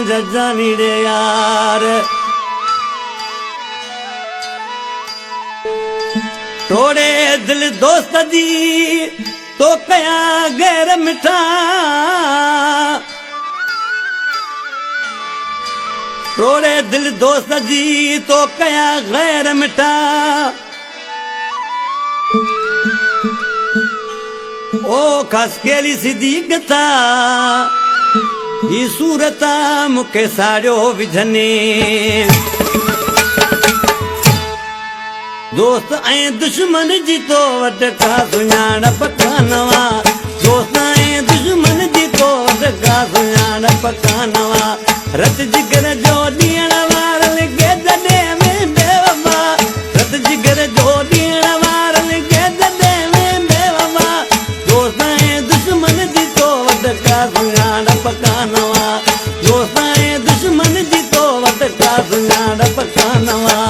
मुझे जानी रे यार तोड़े दिल दोस्त जी तो कया गैर मिठा तोड़े दिल दोस्त जी तो कया गैर मिठा ओ खसकेली सिधी कथा ही सूरता मुखे साड़ियो विझने दोस्त ऐं दुश्मन जी तो वटका सुञाणप कानवा दोस्त ऐं दुश्मन जी तो वटका सुञाणप कानवा रत जिगर जो ॾियण वारन खे जॾहिं में बेवफा रत जिगर जो ॾियण वारन खे जॾहिं में बेवफा दोस्त ऐं दुश्मन जी तो वटका सुञाणप कानवा दोस्त ऐं दुश्मन जी तो वटका सुञाणप कानवा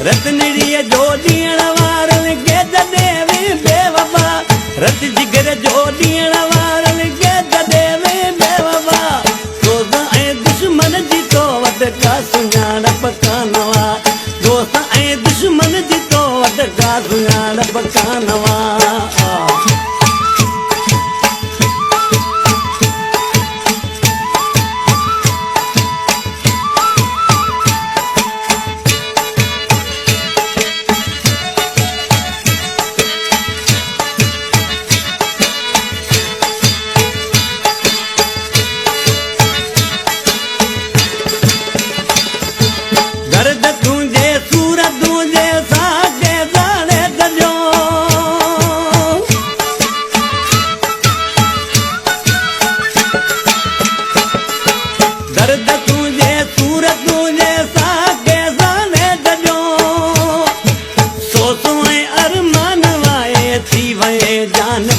रतनड़ीअ जो ॾियण वारन खे जॾहिं में बेवफा रत जिगर जो ॾियण वारन खे जॾहिं में बेवफा दोस्त ऐं दुश्मन जी तो वटका सुञाणप कानवा दोस्त ऐं दुश्मन जी तो वटका सुञाणप कानवा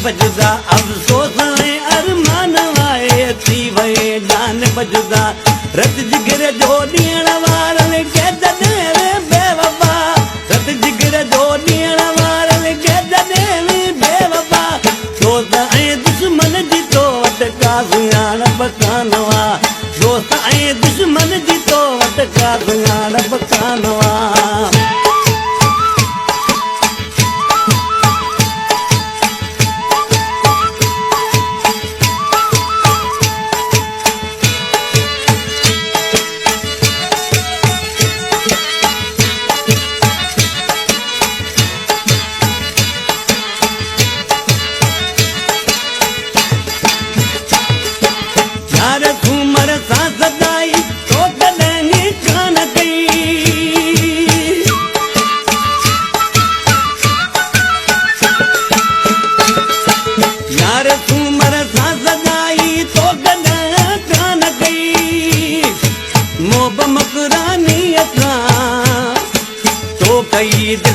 बजदा अफ़सोस ऐं अरमान वाए थी वए जान बजदा रत जिगर जो ॾियण वारन खे जॾहिं में बेवफा रत जिगर जो ॾियण वारन खे जॾहिं में बेवफा दोस्त ऐं दुश्मन जी तो वटका सुञाणप कानवा दोस्त ऐं दुश्मन जी तो वटका सुञाणप कानवा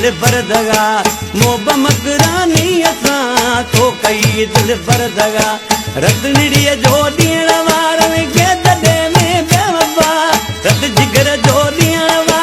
दिल भर दगा मोब मकरानी असां तो कई दिल भर दगा रतनड़ीअ जो ॾियण वारन खे जॾहिं में बेवफा रत जिगर जो ॾियण